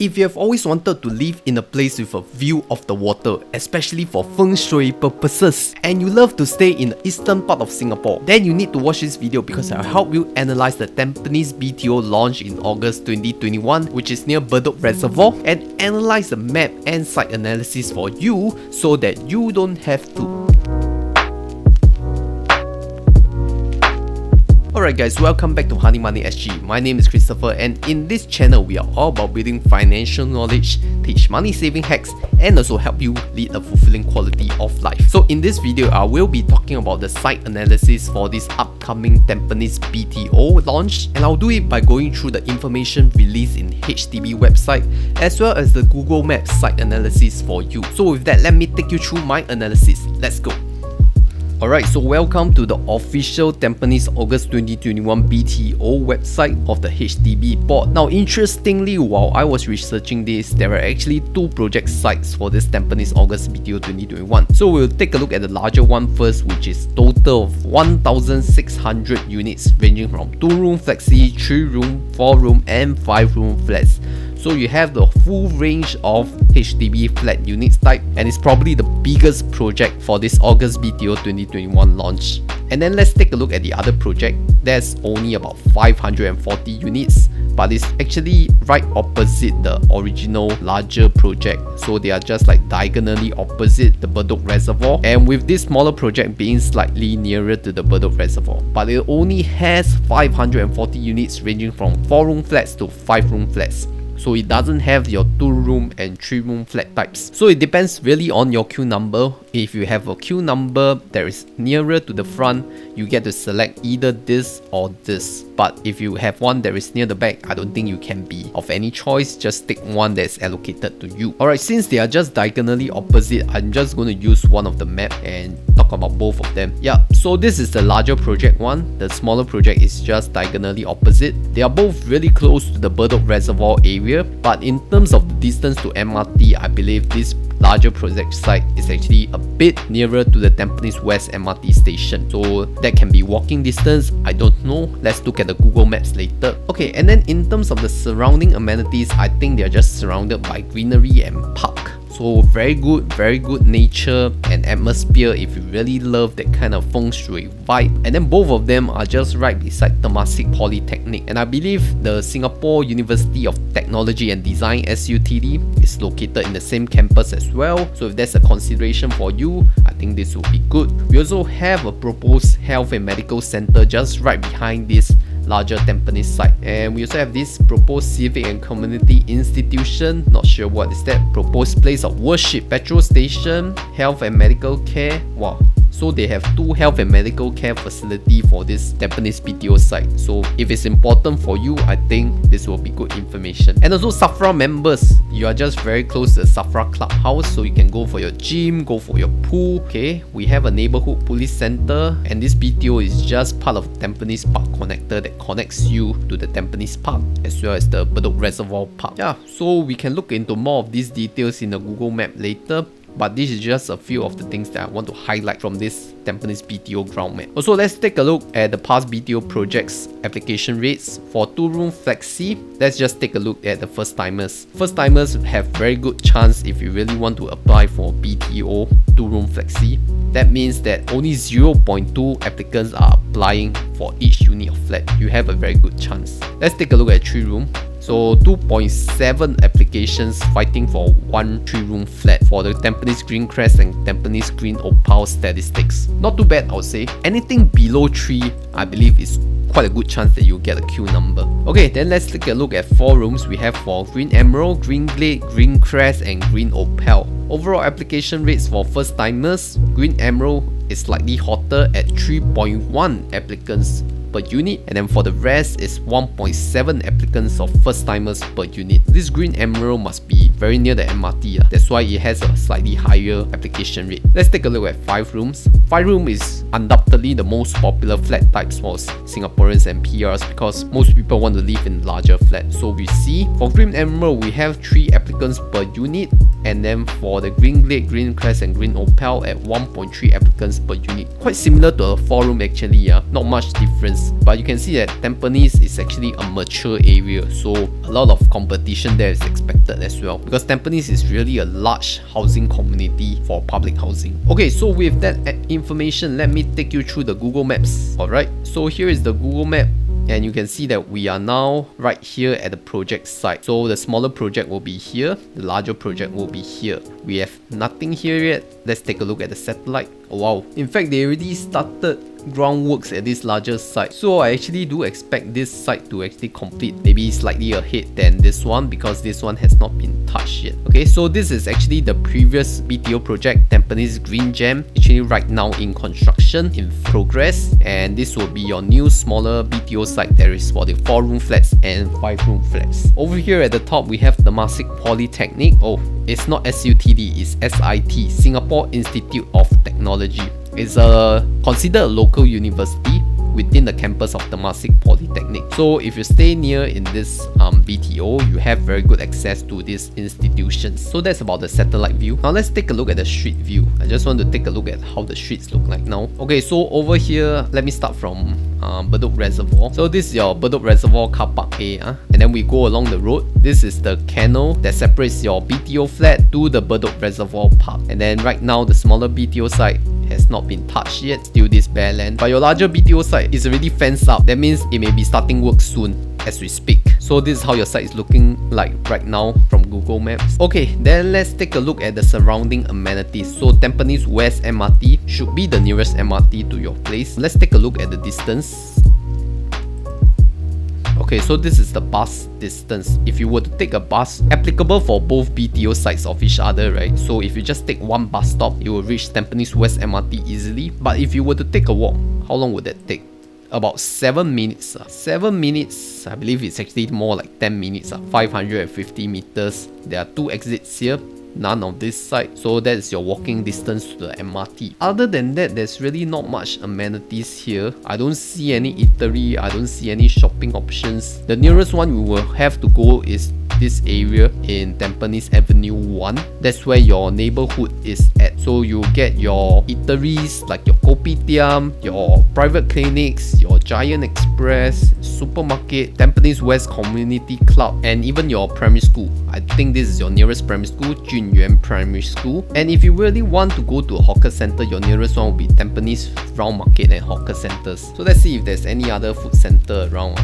If you have always wanted to live in a place with a view of the water, especially for feng shui purposes, and you love to stay in the eastern part of Singapore, then you need to watch this video because I'll help you analyze the Tampines BTO launch in August 2021, which is near Bedok Reservoir, and analyze the map and site analysis for you so that you don't have to. Alright guys, welcome back to Honey Money SG. My name is Christopher, and in this channel we are all about building financial knowledge, teach money saving hacks, and also help you lead a fulfilling quality of life. So in this video, I will be talking about the site analysis for this upcoming Tampines BTO launch, and I'll do it by going through the information released in HDB website as well as the Google Maps site analysis for you. So with that, let me take you through my analysis. Let's go. Alright, so welcome to the official Tampines August 2021 BTO website of the HDB board. Now interestingly, while I was researching this, there are actually two project sites for this Tampines August BTO 2021. So we'll take a look at the larger one first, which is total of 1,600 units ranging from 2-room flexi, 3-room, 4-room and 5-room flats. So you have the full range of HDB flat units type, and it's probably the biggest project for this August BTO 2021 launch. And then let's take a look at the other project. There's only about 540 units, but it's actually right opposite the original larger project. So they are just like diagonally opposite the Bedok Reservoir, and with this smaller project being slightly nearer to the Bedok Reservoir. But it only has 540 units ranging from 4-room flats to 5-room flats. So it doesn't have your 2-room and 3-room flat types. So it depends really on your queue number. If you have a queue number that is nearer to the front, you get to select either this or this. But if you have one that is near the back, I don't think you can be of any choice. Just take one that's allocated to you. Alright, since they are just diagonally opposite, I'm just going to use one of the map and talk about both of them. Yeah, so this is the larger project one. The smaller project is just diagonally opposite. They are both really close to the Bedok Reservoir area, but in terms of the distance to MRT, I believe this larger project site is actually a bit nearer to the Tampines West MRT station. So that can be walking distance, I don't know. Let's look at the Google Maps later. Okay, and then in terms of the surrounding amenities, I think they are just surrounded by greenery and park. So very good nature and atmosphere if you really love that kind of feng shui vibe. And then both of them are just right beside Temasek Polytechnic, and I believe the Singapore University of Technology and Design SUTD is located in the same campus as well. So if that's a consideration for you, I think this will be good. We also have a proposed health and medical center just right behind this larger Tampines site, and we also have this proposed civic and community institution, not sure what is that, proposed place of worship, petrol station, health and medical care. Wow, so they have 2 health and medical care facility for this Tampines BTO site. So if it's important for you, I think this will be good information. And also SAFRA members, you are just very close to the SAFRA clubhouse, so you can go for your gym, go for your pool. Okay, we have a neighborhood police center, and this BTO is just part of Tampines Park connector that connects you to the Tampines Park as well as the Bedok Reservoir Park. Yeah, so we can look into more of these details in the Google Map later, but this is just a few of the things that I want to highlight from this Tampines BTO ground map. Also, let's take a look at the past BTO projects application rates. For 2-room flexi, let's just take a look at the first timers. First timers have very good chance if you really want to apply for BTO 2-room flexi. That means that only 0.2 applicants are applying for each unit of flat. You have a very good chance. Let's take a look at 3-room. So 2.7 applications fighting for 1 3-room flat for the Tampines GreenQuartz and Tampines GreenOpal statistics. Not too bad, I would say. Anything below 3, I believe is quite a good chance that you'll get a queue number. Okay, then let's take a look at 4 rooms we have for GreenEmerald, GreenGlade, GreenQuartz and GreenOpal. Overall application rates for first timers, GreenEmerald is slightly hotter at 3.1 applicants per unit, and then for the rest is 1.7 applicants of first timers per unit. This GreenEmerald must be very near the MRT, that's why it has a slightly higher application rate. Let's take a look at 5 rooms. 5-room is undoubtedly the most popular flat types for Singaporeans and PRs because most people want to live in larger flats. So we see for GreenEmerald we have 3 applicants per unit, and then for the GreenGlade, GreenQuartz and GreenOpal at 1.3 applicants per unit. Quite similar to a 4-room actually, yeah. Not much difference, but you can see that Tampines is actually a mature area, so a lot of competition there is expected as well, because Tampines is really a large housing community for public housing. Okay, so with that information, let me take you through the Google Maps. Alright, so here is the Google Map, and you can see that we are now right here at the project site. So the smaller project will be here, the larger project will be here. We have nothing here yet. Let's take a look at the satellite. Oh, wow, in fact they already started groundworks at this larger site, so I actually do expect this site to actually complete maybe slightly ahead than this one, because this one has not been touched yet. Okay, so this is actually the previous BTO project, Tampines GreenGem, actually right now in construction, in progress, and this will be your new smaller BTO site that is for the 4-room flats and 5-room flats. Over here at the top we have Temasek Polytechnic. Oh, it's not SUTD, it's SIT, Singapore Institute of Technology. It's considered a local university within the campus of Temasek Polytechnic. So if you stay near in this BTO, you have very good access to these institutions. So that's about the satellite view. Now let's take a look at the street view. I just want to take a look at how the streets look like now. Okay, so over here, let me start from Bedok Reservoir. So this is your Bedok Reservoir car park A, and then we go along the road. This is the canal that separates your BTO flat to the Bedok Reservoir park. And then right now, the smaller BTO site has not been touched yet, still this bare land. But your larger BTO site is already fenced up. That means it may be starting work soon as we speak. So this is how your site is looking like right now from Google Maps. Okay, then let's take a look at the surrounding amenities. So Tampines West MRT should be the nearest MRT to your place. Let's take a look at the distance. Okay, so this is the bus distance. If you were to take a bus, applicable for both BTO sites of each other, right? So if you just take one bus stop, you will reach Tampines West MRT easily. But if you were to take a walk, how long would that take? About 7 minutes. 7 minutes, I believe it's actually more like 10 minutes. 550 meters. There are 2 exits here. None of this side, so that is your walking distance to the MRT. Other than that, there's really not much amenities here. I don't see any eatery, I don't see any shopping options. The nearest one we will have to go is this area in Tampines Avenue 1. That's where your neighborhood is at. So you get your eateries like your kopitiam, your private clinics, your Giant Express, supermarket, Tampines West Community Club, and even your primary school. I think this is your nearest primary school, Junyuan Primary School. And if you really want to go to a hawker center, your nearest one will be Tampines Round Market and hawker centers. So let's see if there's any other food center around.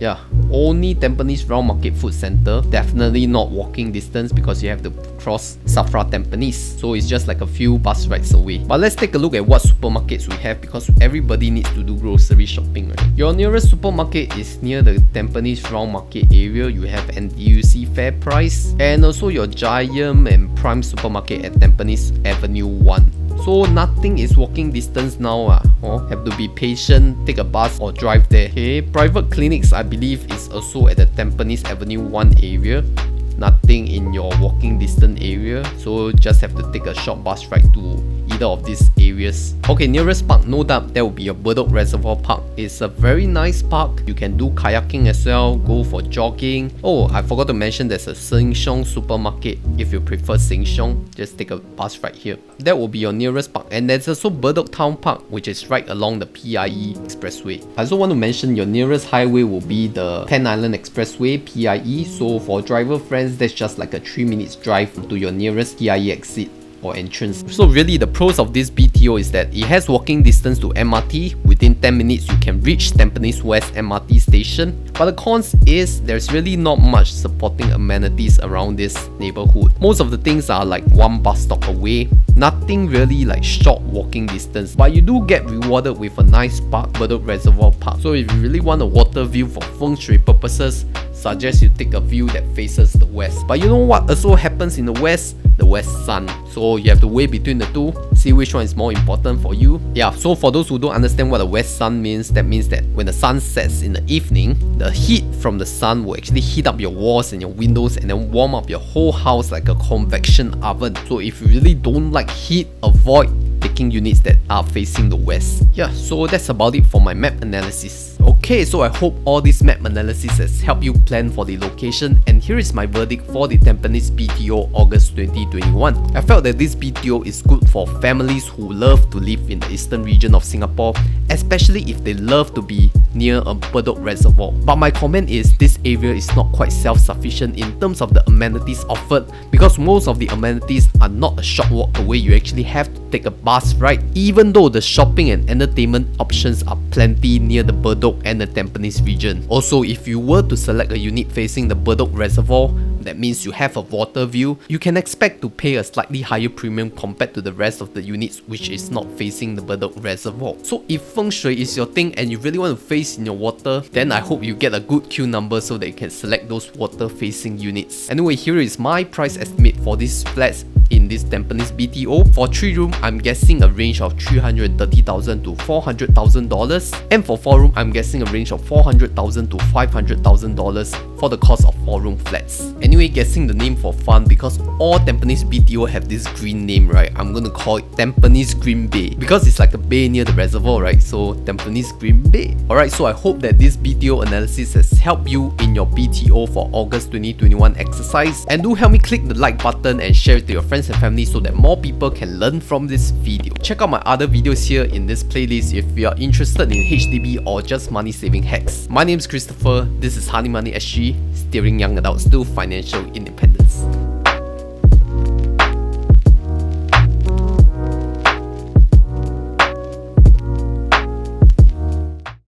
Yeah, only Tampines Round Market Food Center. Definitely not walking distance because you have to cross Safra Tampines. So it's just like a few bus rides away. But let's take a look at what supermarkets we have, because everybody needs to do grocery shopping, right? Your nearest supermarket is near the Tampines Round Market area. You have NTUC Fair Price, and also your Giant and Prime Supermarket at Tampines Avenue 1. So nothing is walking distance now. Have to be patient, take a bus or drive there. Okay, private clinics I believe is also at the Tampines Avenue 1 area. Nothing in your walking distance area, so just have to take a short bus ride to either of these areas. Okay, nearest park, no doubt that will be your Bedok Reservoir Park. It's a very nice park. You can do kayaking as well, go for jogging. Oh, I forgot to mention there's a Sheng Siong supermarket. If you prefer Sheng Siong, just take a bus right here. That will be your nearest park. And there's also Bedok Town Park, which is right along the PIE Expressway. I also want to mention your nearest highway will be the Ten Island Expressway, PIE. So for driver friends, that's just like a 3 minutes drive to your nearest PIE exit or entrance. So really the pros of this BTO is that it has walking distance to MRT. Within 10 minutes you can reach Tampines West MRT station. But the cons is there's really not much supporting amenities around this neighborhood. Most of the things are like one bus stop away. Nothing really like short walking distance. But you do get rewarded with a nice park, Bedok Reservoir Park. So if you really want a water view for feng shui purposes, suggest you take a view that faces the west. But you know what also happens in the west? The west sun. So you have to weigh between the two, see which one is more important for you. Yeah, so for those who don't understand what the west sun means, that means that when the sun sets in the evening, the heat from the sun will actually heat up your walls and your windows and then warm up your whole house like a convection oven. So if you really don't like heat, avoid taking units that are facing the west. Yeah, so that's about it for my map analysis. Okay, so I hope all this map analysis has helped you plan for the location, and here is my verdict for the Tampines BTO August 2021. I felt that this BTO is good for families who love to live in the eastern region of Singapore, especially if they love to be near a Bedok Reservoir. But my comment is this area is not quite self-sufficient in terms of the amenities offered, because most of the amenities are not a short walk away. You actually have to take a bus ride, even though the shopping and entertainment options are plenty near the Bedok and the Tampines region. Also, if you were to select a unit facing the Bedok Reservoir, that means you have a water view, you can expect to pay a slightly higher premium compared to the rest of the units which is not facing the Bedok Reservoir. So if feng shui is your thing and you really want to face in your water, then I hope you get a good queue number so that you can select those water facing units. Anyway, here is my price estimate for these flats in this Tampines BTO. For 3 room, I'm guessing a range of $330,000 to $400,000, and for 4 room, I'm guessing a range of $400,000 to $500,000 for the cost of 4 room flats. Anyway, guessing the name for fun, because all Tampines BTO have this green name, right? I'm gonna call it Tampines Green Bay, because it's like a bay near the reservoir, right? So Tampines Green Bay. Alright, so I hope that this BTO analysis has helped you in your BTO for August 2021 exercise, and do help me click the like button and share it to your friends and family so that more people can learn from this video. Check out my other videos here in this playlist if you are interested in HDB or just money saving hacks. My name is Christopher, this is Honey Money SG, steering young adults to financial independence.